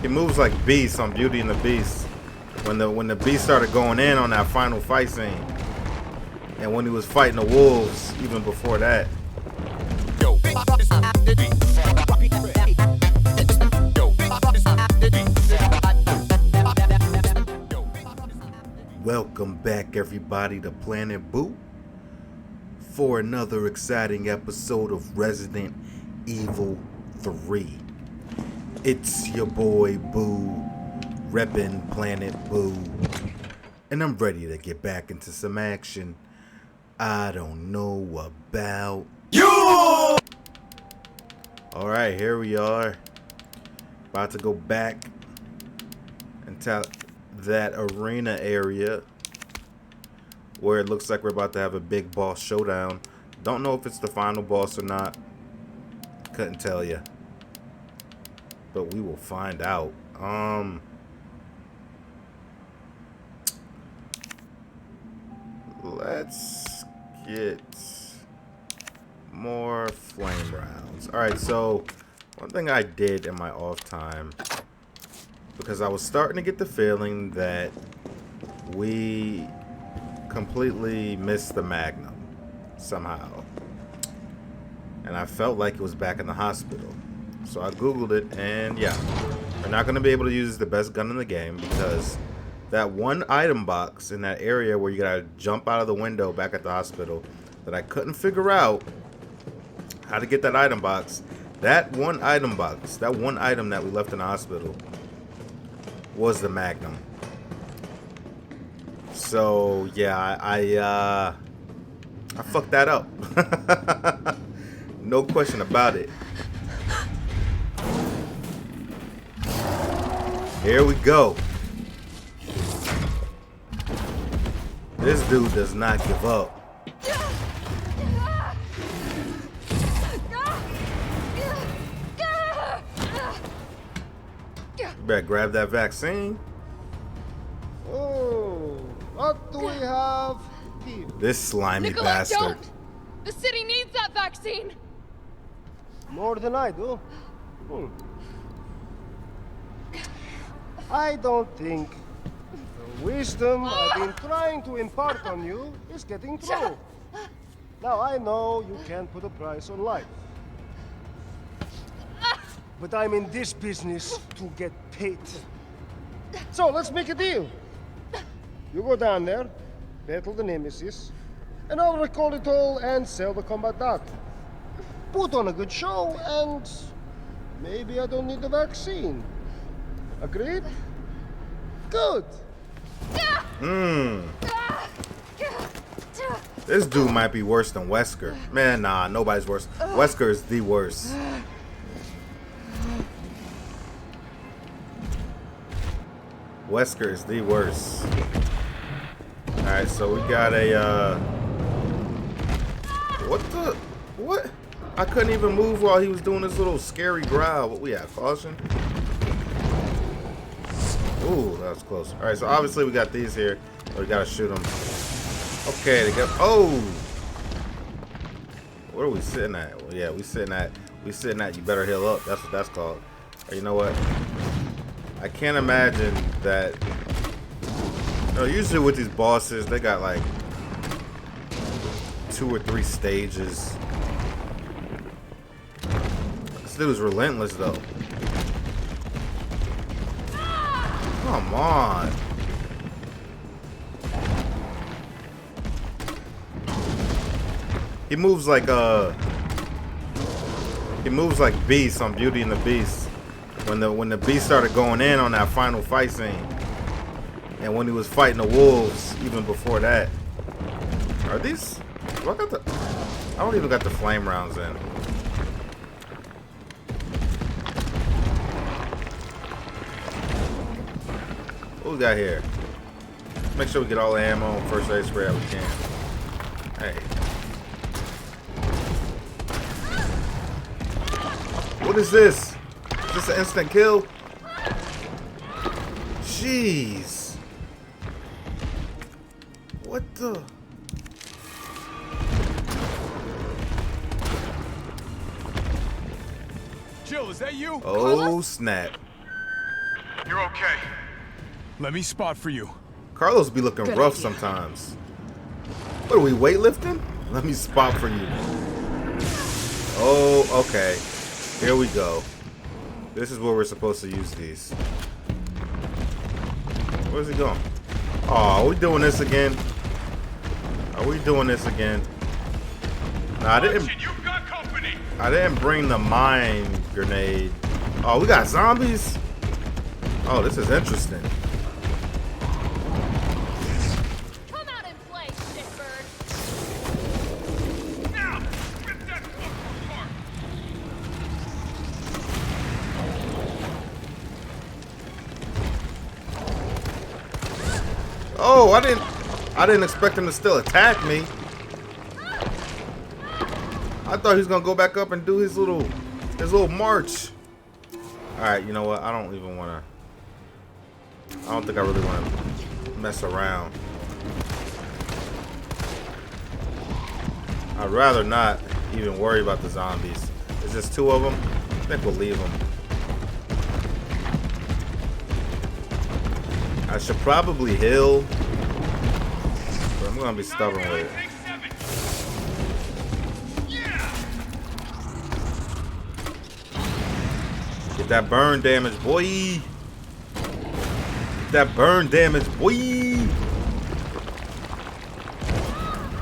He moves like Beast on Beauty and the Beast. When the Beast started going in on that final fight scene, and when he was fighting the wolves, even before that. Welcome back, everybody, to Planet Boo for another exciting episode of Resident Evil 3. It's your boy Boo, reppin' Planet Boo, and I'm ready to get back into some action. I don't know about you. Alright, here we are. About to go back into that arena area where it looks like we're about to have a big boss showdown. Don't know if it's the final boss or not. Couldn't tell you. But we will find out. Let's get more flame rounds. Alright, so one thing I did in my off time, because I was starting to get the feeling that we completely missed the Magnum somehow. And I felt like it was back in the hospital. So I Googled it, and yeah, we're not going to be able to use the best gun in the game because that one item box in that area where you got to jump out of the window back at the hospital that I couldn't figure out how to get that item box. That one item box, that one item that we left in the hospital was the Magnum. So yeah, I fucked that up. No question about it. Here we go. This dude does not give up. You better grab that vaccine. Oh, what do we have here? This slimy Nikolai, bastard. don't! The city needs that vaccine! More than I do. I don't think the wisdom I've been trying to impart on you is getting through. Now, I know you can't put a price on life. But I'm in this business to get paid. So, let's make a deal. You go down there, battle the Nemesis, and I'll recall it all and sell the combat data. Put on a good show, and maybe I don't need the vaccine. Agreed? Good. This dude might be worse than Wesker. Man, nah, nobody's worse. Wesker is the worst. Wesker is the worst. Alright, so we got a, what? I couldn't even move while he was doing this little scary growl. What we at, caution? Ooh, that was close. Alright, so obviously we got these here. So we gotta shoot them. Okay, they got, oh! What are we sitting at? Well, yeah, we sitting at, you better heal up. That's what that's called. Or you know what? I can't imagine that, you know, usually with these bosses, they got like 2 or 3 stages. This dude's relentless though. Come on. He moves like Beast on Beauty and the Beast. When the Beast started going in on that final fight scene, and when he was fighting the wolves, even before that. Are these? Do I got the? I don't even got the flame rounds in. What we got here? Make sure we get all the ammo and first aid spray that we can. Hey. What is this? Is this an instant kill? Jeez. What the? Jill, is that you? Oh, snap. You're okay. Let me spot for you. Carlos be looking Good rough idea. sometimes. What are we, weightlifting? Let me spot for you. Oh, okay. Here we go. This is where we're supposed to use these. Where's he going? Oh, are we doing this again? Are we doing this again? Nah, You've got company. I didn't bring the mine grenade. Oh, we got zombies? Oh, this is interesting. Come out and play, shitbird. Now, rip that fucker apart. Oh, I didn't expect him to still attack me. I thought he was gonna go back up and do his little march. Alright, you know what? I don't think I really wanna mess around. I'd rather not even worry about the zombies. There's just 2 of them. I think we'll leave them. I should probably heal, but I'm gonna be stubborn with it. Take 7. Get that burn damage, boy. Get that burn damage, boy.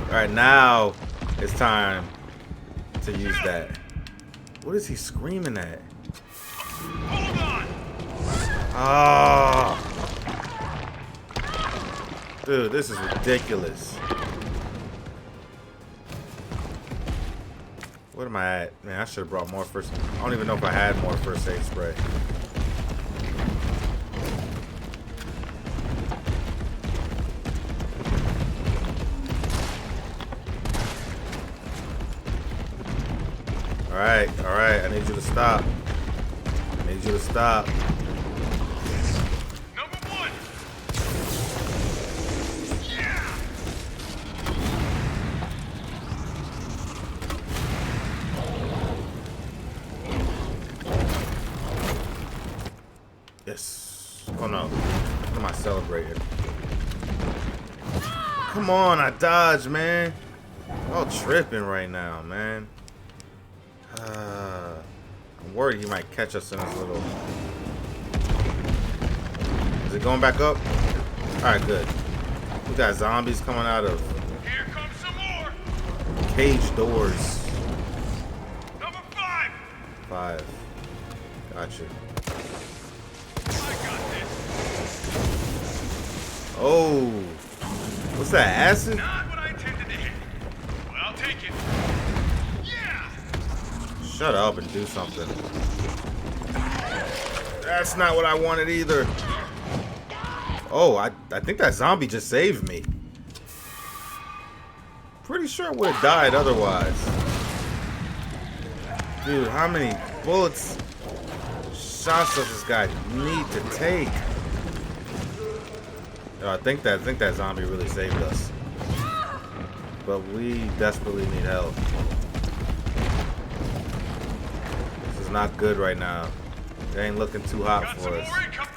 Alright, now it's time to use that. What is he screaming at? Hold on. Ah. Dude, this is ridiculous. What am I at? Man, I should have brought more first. I don't even know if I had more first aid spray. All right. I need you to stop. I need you to stop. Number 1. Yes. Oh no. What am I celebrating? Come on, I dodged, man. All tripping right now, man. I'm worried he might catch us in his little. Is it going back up? Alright, good. We got zombies coming out of Here comes some more. cage doors. Number 5. 5. Got you. I got this. Oh. What's that, acid? Not what I intended to hit. But I'll take it. Yeah. Shut up and do something. That's not what I wanted either. Oh, I think that zombie just saved me. Pretty sure I would have died otherwise. Dude, how many bullets, shots does this guy need to take? I think that zombie really saved us. But we desperately need help. This is not good right now. It ain't looking too hot Got for some us. more income.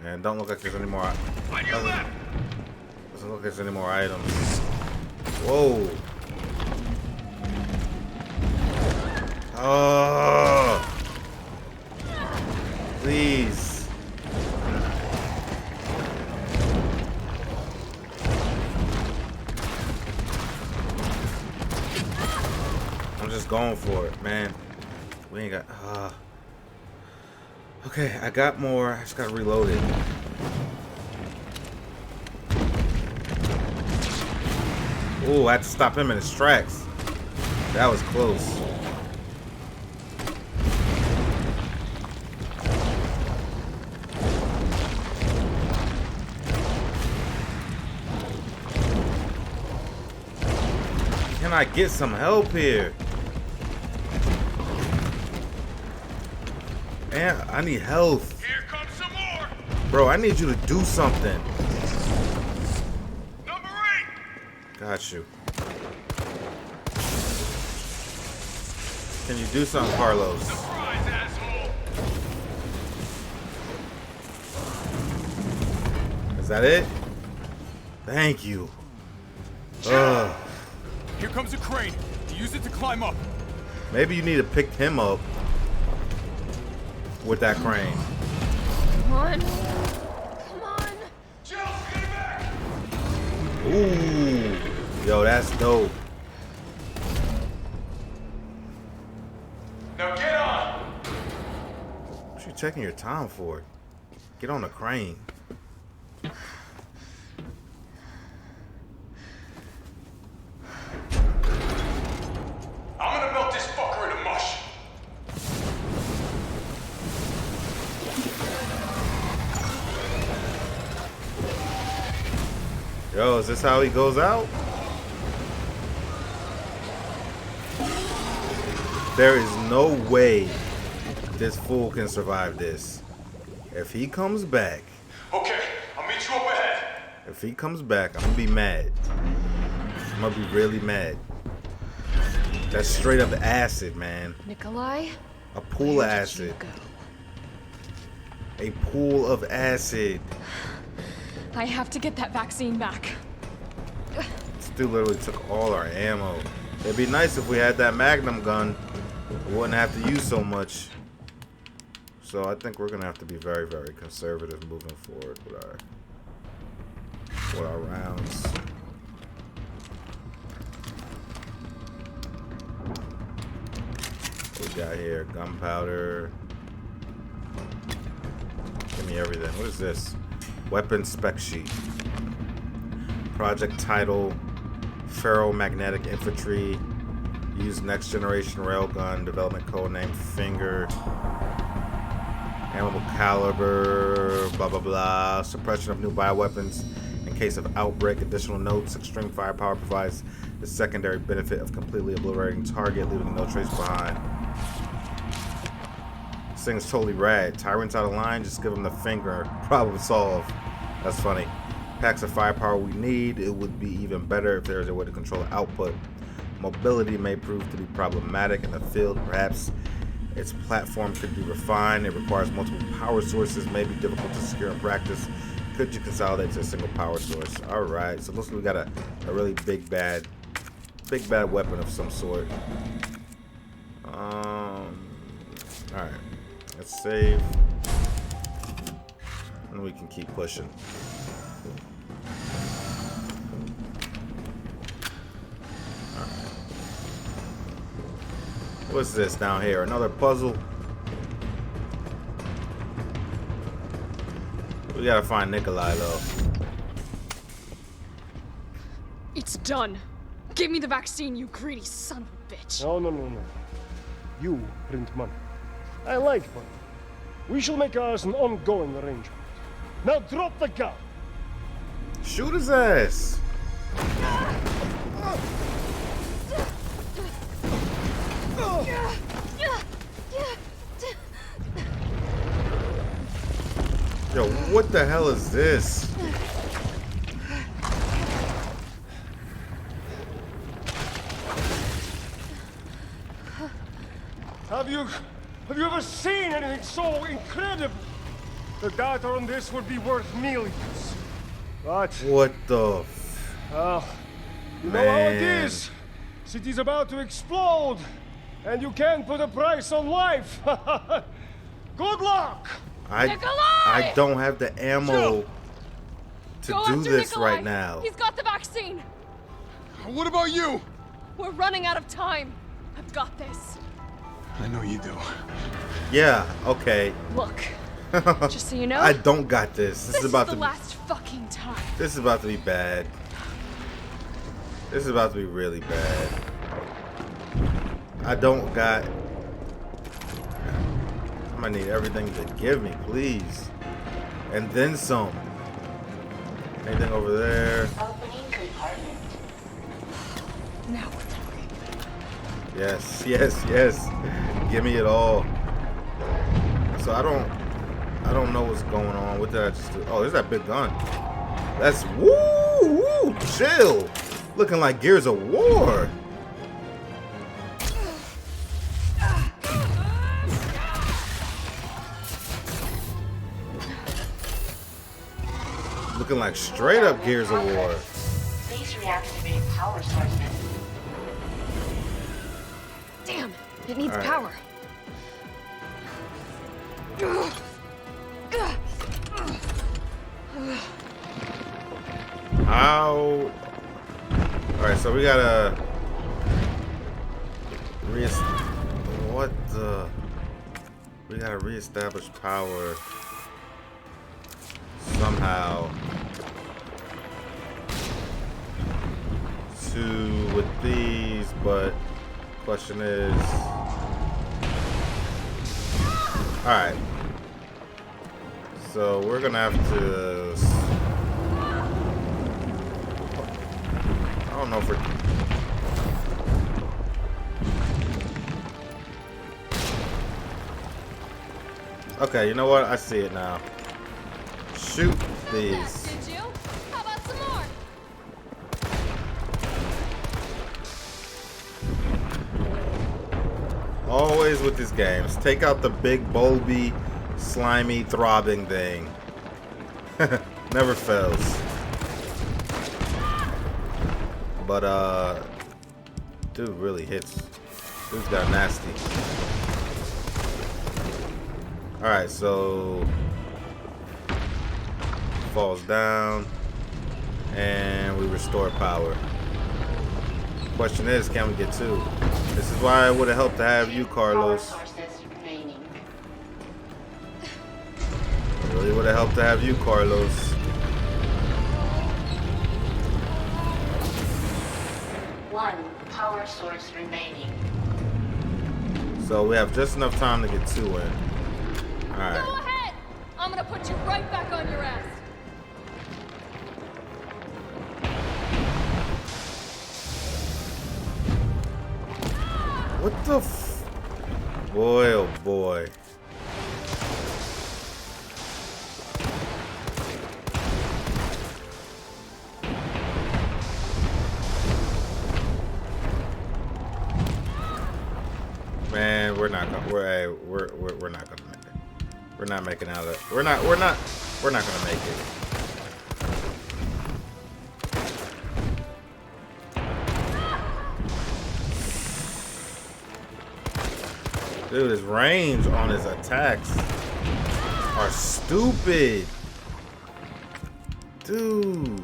And don't look like there's any more. On your left. Doesn't look like there's any more items. Whoa. Oh. Please. I'm just going for it, man. We ain't got. Okay, I got more. I just gotta reload it. Ooh, I had to stop him in his tracks. That was close. Can I get some help here? Man, I need health. Here comes some more. Bro, I need you to do something. Number 8. Got you. Can you do something, Carlos? Surprise, asshole. Is that it? Thank you. Here comes a crane. Use it to climb up. Maybe you need to pick him up with that crane. Come on. Come on. Jill, get back! Ooh. Yo, that's dope. Now get on! What you checking your time for? Get on the crane. I'm gonna melt this fucker into mush. Yo, is this how he goes out? There is no way this fool can survive this. If he comes back, Okay, I'll meet you up ahead. if he comes back, I'm gonna be mad. I'm gonna be really mad. That's straight up acid, man. Nikolai? A pool of Where did you acid. go? A pool of acid. I have to get that vaccine back. This dude literally took all our ammo. It'd be nice if we had that magnum gun. We wouldn't have to use so much. So I think we're gonna have to be very, very conservative moving forward with our rounds. What we got here? Gunpowder. Give me everything. What is this? Weapon spec sheet. Project title: Ferromagnetic Infantry. Use next generation railgun. Development code name Finger. Ammo caliber. Blah blah blah. Suppression of new bioweapons in case of outbreak. Additional notes: extreme firepower provides the secondary benefit of completely obliterating target, leaving no trace behind. This thing's totally rad. Tyrants out of line, just give them the finger. Problem solved. That's funny. Packs of firepower we need. It would be even better if there was a way to control output. Mobility may prove to be problematic in the field. Perhaps its platform could be refined. It requires multiple power sources. May be difficult to secure in practice. Could you consolidate to a single power source? All right. So it looks like we got a really big bad weapon of some sort. All right. Let's save. And we can keep pushing. What's this down here? Another puzzle? We gotta find Nikolai though. It's done. Give me the vaccine, you greedy son of a bitch. No. You print money. I like money. We shall make ours an ongoing arrangement. Now drop the gun. Shoot his ass. Yo, what the hell is this? Have you ever seen anything so incredible? The data on this would be worth millions. But, What the you know how it Man. is. City's about to explode, and you can't put a price on life. Good luck! I don't have the ammo to Go do after this Nikolai. right now. He's got the vaccine. What about you? We're running out of time. I've got this. I know you do. Yeah, okay. Look, just so you know, I don't got this. This is about the to be last fucking time. This is about to be bad. This is about to be really bad. I don't got... I'm gonna need everything to give me, please. And then some. Anything over there? Now we're talking. Yes. Give me it all. So I don't know what's going on. What did I just do? Oh, there's that big gun. That's woo, chill. Looking like Gears of War. Looking like straight up Gears of War. Please reactivate power sources. Damn, it needs All right. power. How? Alright, so we gotta what the? We gotta reestablish power somehow with these, but question is, alright, so we're gonna have to, I don't know if we're, okay, you know what, I see it now. Shoot these. Did you? How about some more? Always with these games, take out the big, bulby, slimy, throbbing thing. Never fails. But, dude really hits. Dude's got nasty. Alright, so falls down and we restore power. Question is, can we get two? This is why it would have helped to have you, Carlos. Power sources remaining. It really would have helped to have you, Carlos. One power source remaining. So we have just enough time to get two in. Go Alright. ahead! I'm gonna put you right back on your ass. What the f... Boy, oh boy. Man, we're not gonna we're not gonna make it. We're not making out of it. We're not gonna make it. Dude, his range on his attacks are stupid. Dude.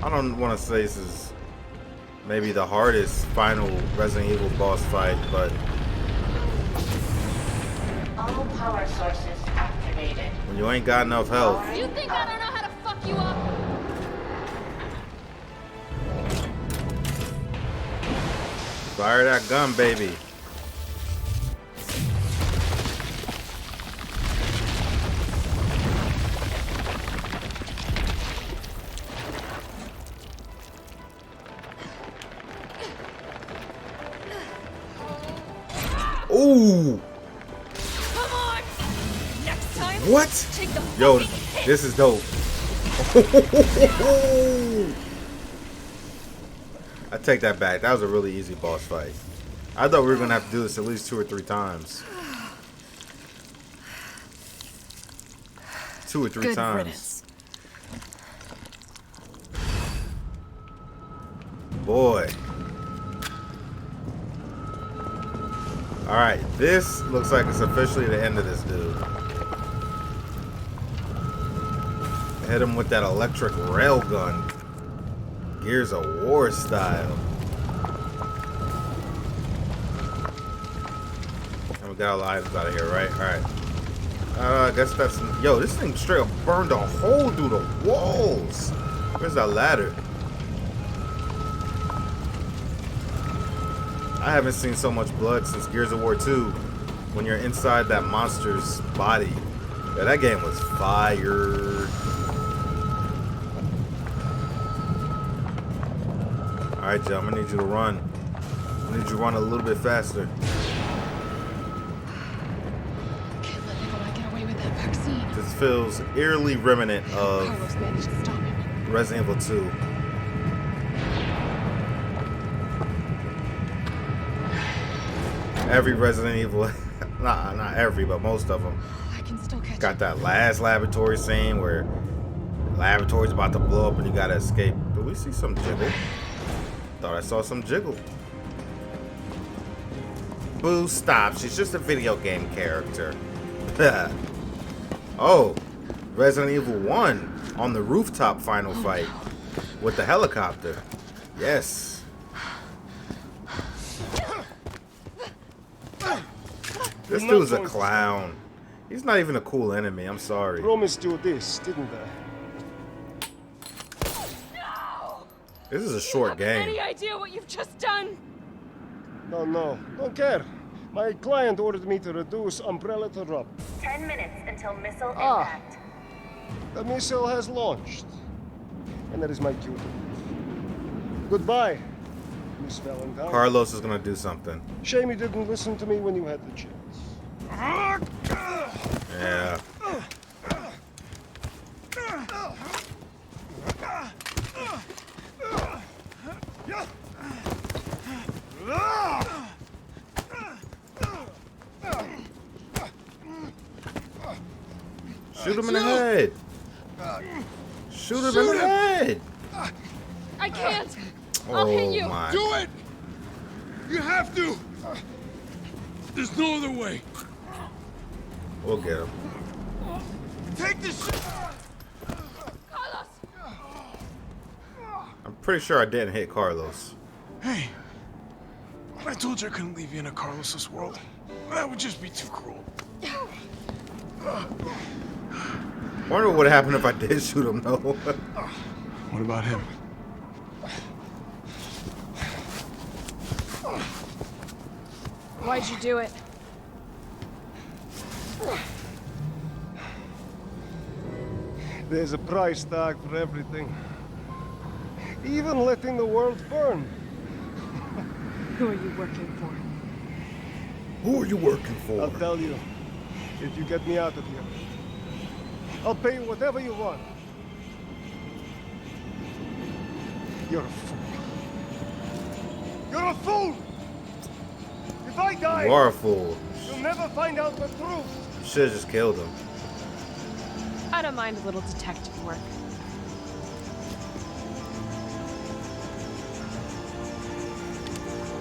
I don't want to say this is maybe the hardest final Resident Evil boss fight, but All power sources activated. when you ain't got enough health, You think I don't know how to fuck you up? fire that gun, baby. Ooh! Come on! Next time, What? take the Yo, fucking hit. this is dope. I take that back. That was a really easy boss fight. I thought we were gonna have to do this at least 2 or 3 times. 2 or 3 Good times. riddance. Boy. Alright, this looks like it's officially the end of this dude. Hit him with that electric rail gun. Gears of War style. And we got all the items out of here, right? Alright. I guess that's... Yo, this thing straight up burned a hole through the walls. Where's that ladder? I haven't seen so much blood since Gears of War 2 when you're inside that monster's body. Yeah, that game was fire. Alright, Joe, I'm gonna need you to run. I need you to run a little bit faster. Can't let Nikolai get away with that vaccine. This feels eerily remnant of Carlos managed to stop him. Resident Evil 2. Every Resident Evil, not every, but most of them, I can still catch got that last laboratory scene where the laboratory's about to blow up and you gotta escape. Do we see some jiggle? Thought I saw some jiggle. Boo, stop. She's just a video game character. Oh, Resident Evil 1 on the rooftop final fight with the helicopter. Yes. This dude's a clown. He's not even a cool enemy. I'm sorry. Promised you this, didn't I? This is a short game. Any idea what you've just done? No, don't care. My client ordered me to reduce Umbrella to rub. 10 minutes until missile impact. The missile has launched. And that is my cue. Goodbye, Miss Valentine. Carlos is gonna do something. Shame you didn't listen to me when you had the chance. Yeah. Shoot him in the head. Shoot him in the head. I can't. I'll hit you. My. Do it! You have to! There's no other way. We'll get him. Take this shit! Carlos! I'm pretty sure I didn't hit Carlos. Hey, I told you I couldn't leave you in a Carlos's world. That would just be too cruel. Wonder what would happen if I did shoot him, though. What about him? Why'd you do it? There's a price tag for everything. Even letting the world burn. Who are you working for? Who are you working for? I'll tell you, if you get me out of here. I'll pay you whatever you want. You're a fool. You're a fool! If I die, You are a fool. you'll never find out the truth. You should have just killed him. I don't mind a little detective work.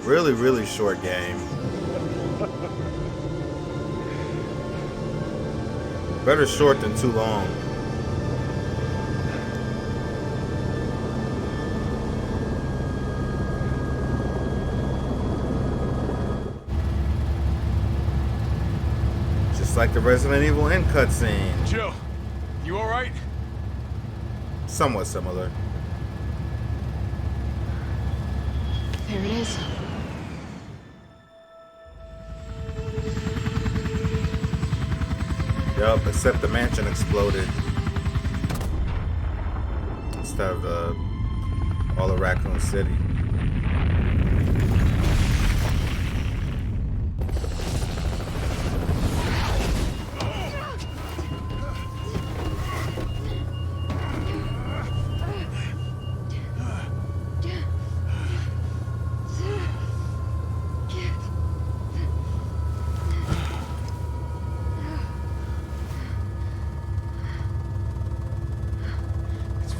Really, really short game. Better short than too long. Just like the Resident Evil end cutscene. Jill, you alright? Somewhat similar. There it is. Yup, except the mansion exploded. Instead of all of Raccoon City.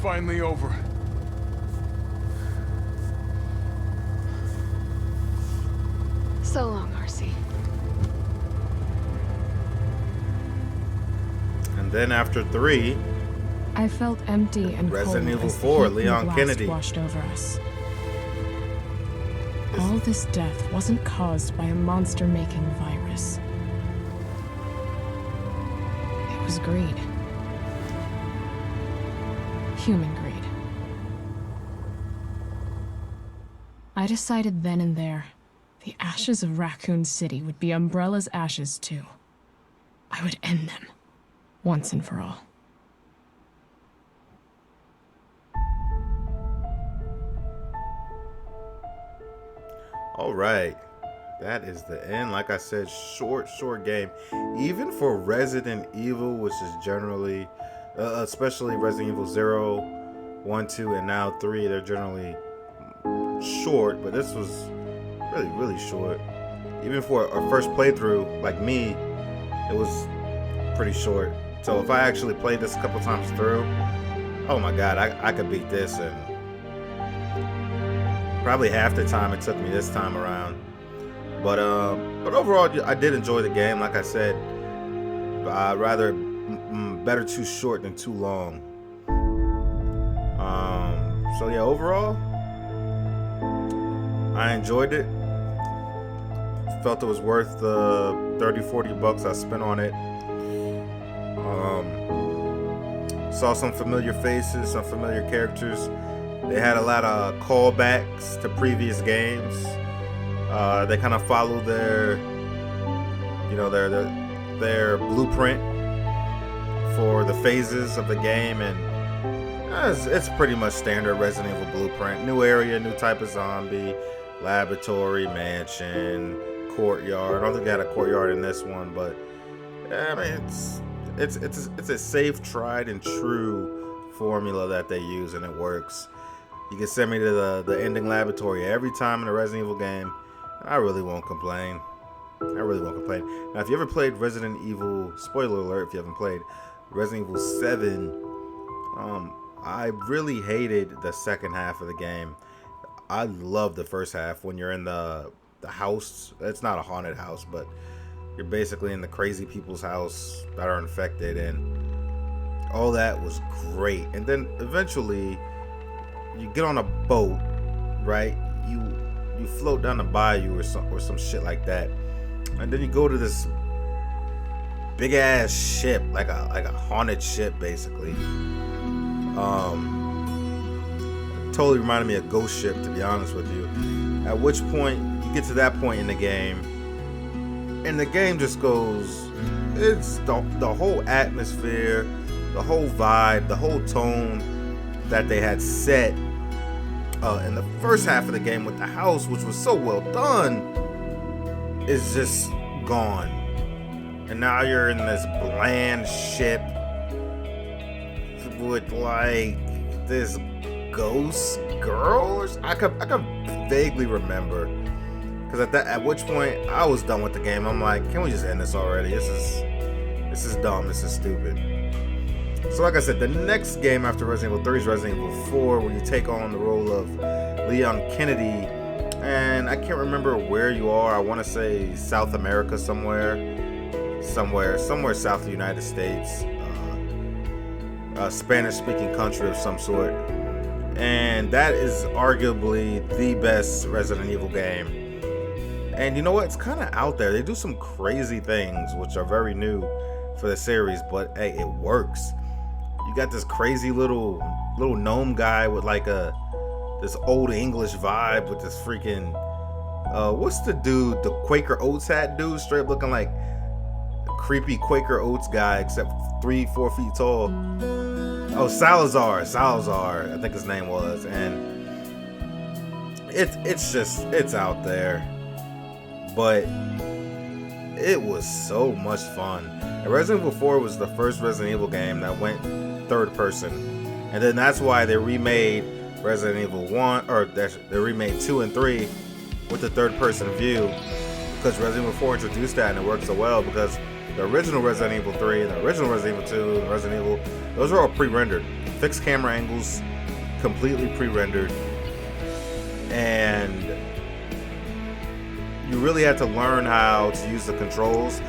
Finally over. So long, RC. And then after 3, I felt empty and Resident cold Evil as 4, heat and Leon blast Kennedy. washed over us. All this death wasn't caused by a monster-making virus. It was greed. Human greed. I decided then and there, the ashes of Raccoon City would be Umbrella's ashes too. I would end them, once and for all. All right, that is the end. Like I said, short game. Even for Resident Evil, which is generally, especially Resident Evil 0, 1, 2, and now 3, they're generally short, but this was really, really short. even for a first playthrough like me, it was pretty short. So if I actually played this a couple times through, oh my god, I could beat this in probably half the time it took me this time around. But overall, I did enjoy the game. Like I said, rather better too short than too long. So yeah, overall, I enjoyed it. Felt it was worth the $30-40 I spent on it. Saw some familiar faces, some familiar characters. They had a lot of callbacks to previous games. They kind of follow their blueprint for the phases of the game, and it's pretty much standard Resident Evil blueprint. New area, new type of zombie, laboratory, mansion, courtyard. I don't think they had a courtyard in this one, but I mean it's a safe, tried and true formula that they use, and it works. You can send me to the ending laboratory every time in a Resident Evil game. I really won't complain. Now, if you ever played Resident Evil, spoiler alert if you haven't played, Resident Evil 7, I really hated the second half of the game. I love the first half when you're in the house. It's not a haunted house, but you're basically in the crazy people's house that are infected, and all that was great. And then eventually you get on a boat, right? You float down the bayou or some shit like that, and then you go to this big ass ship, like a haunted ship, basically. Totally reminded me of Ghost Ship, to be honest with you. At which point you get to that point in the game, and the game just goes. It's the whole atmosphere, the whole vibe, the whole tone that they had set in the first half of the game with the house, which was so well done, is just gone. And now you're in this bland ship with like this ghost girl. I could vaguely remember, because at which point I was done with the game. I'm like, can we just end this already? This is dumb. This is stupid. So like I said, the next game after Resident Evil 3 is Resident Evil 4, where you take on the role of Leon Kennedy, and I can't remember where you are. I want to say South America somewhere south of the United States, a Spanish-speaking country of some sort, and that is arguably the best Resident Evil game. And you know what? It's kind of out there. They do some crazy things, which are very new for the series, but hey, it works. You got this crazy little gnome guy with like this old English vibe with this freaking what's the dude, the Quaker Oats hat dude, straight up looking like a creepy Quaker Oats guy, except 3-4 feet tall. Oh, Salazar, I think his name was, and it's out there, but it was so much fun. And Resident Evil 4 was the first Resident Evil game that went third person, and then that's why they remade Resident Evil 1, or they remade 2 and 3 with the third person view, because Resident Evil 4 introduced that, and it worked so well because the original Resident Evil 3 and the original Resident Evil 2 and Resident Evil, those are all pre-rendered, fixed camera angles, completely pre-rendered, and you really had to learn how to use the controls.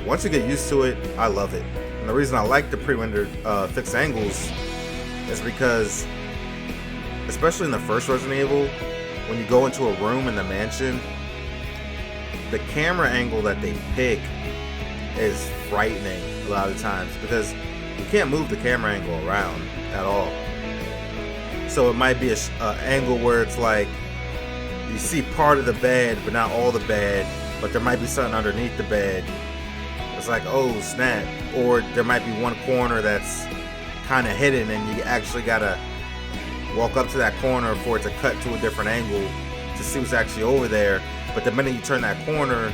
Once you get used to it, I love it. And the reason I like the pre-rendered fixed angles is because, especially in the first Resident Evil, when you go into a room in the mansion, the camera angle that they pick is frightening a lot of times, because you can't move the camera angle around at all. So it might be an angle where it's like you see part of the bed but not all the bed, but there might be something underneath the bed. It's like, oh snap. Or there might be one corner that's kind of hidden, and you actually gotta walk up to that corner for it to cut to a different angle to see what's actually over there. But the minute you turn that corner,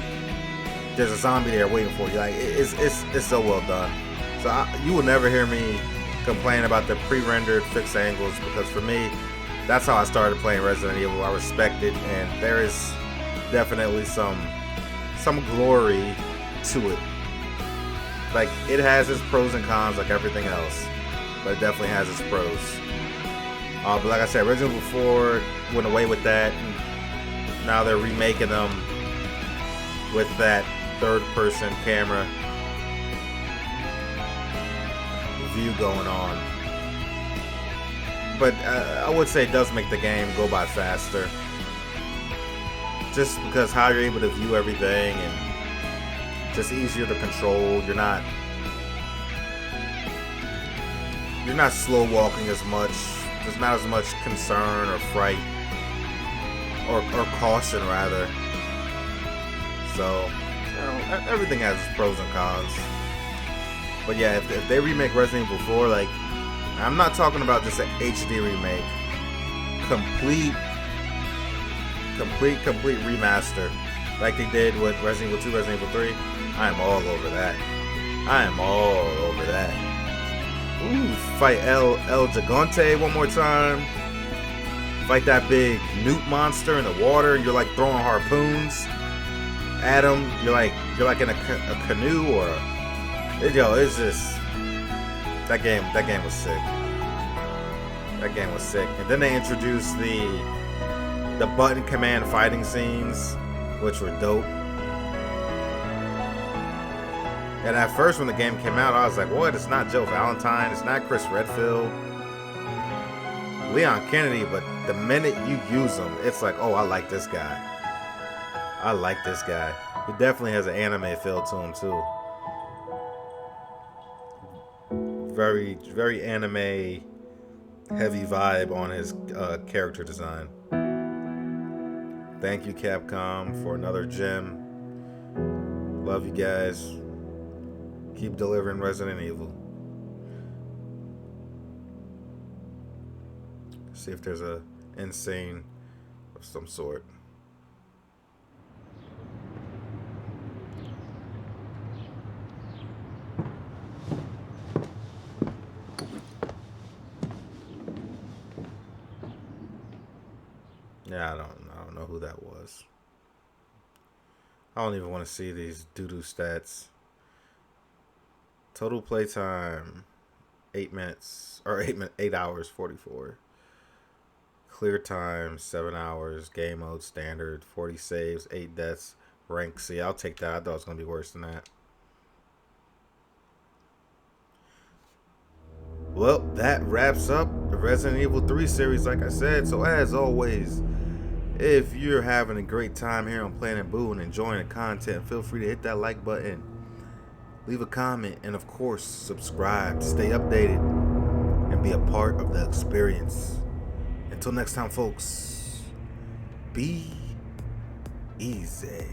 there's a zombie there waiting for you. Like, it's so well done. So you will never hear me complain about the pre-rendered fixed angles, because for me, that's how I started playing Resident Evil. I respect it, and there is definitely some some glory to it. Like, it has its pros and cons like everything else, but it definitely has its pros. But like I said, Resident Evil 4 went away with that, and now they're remaking them with that third-person camera view going on. But I would say it does make the game go by faster, just because how you're able to view everything and just easier to control. You're not slow walking as much. There's not as much concern or fright or caution rather. So everything has its pros and cons. But yeah, if they remake Resident Evil 4, like, I'm not talking about just an HD remake. Complete remaster. Like they did with Resident Evil 2, Resident Evil 3. I am all over that. I am all over that. Ooh, fight El Gigante one more time. Fight that big newt monster in the water. You're like throwing harpoons at him. You're like in a canoe or it's just that game was sick. That game was sick. And then they introduced the button command fighting scenes, which were dope. And at first when the game came out, I was like, what? It's not Jill Valentine, it's not Chris Redfield, Leon Kennedy, but the minute you use him, it's like, oh, I like this guy. I like this guy. He definitely has an anime feel to him too. Very, very anime heavy vibe on his character design. Thank you, Capcom, for another gem. Love you guys. Keep delivering Resident Evil. See if there's a insane of some sort. Yeah, I don't know who that was. I don't even want to see these doo-doo stats. Total playtime 8 minutes or 8 hours 44. Clear time 7 hours. Game mode standard 40 saves, 8 deaths. Rank C. I'll take that. I thought it was gonna be worse than that. Well, that wraps up the Resident Evil 3 series, like I said. So as always, if you're having a great time here on Planet Boo and enjoying the content, feel free to hit that like button, leave a comment, and of course, subscribe to stay updated and be a part of the experience. Until next time, folks, be easy.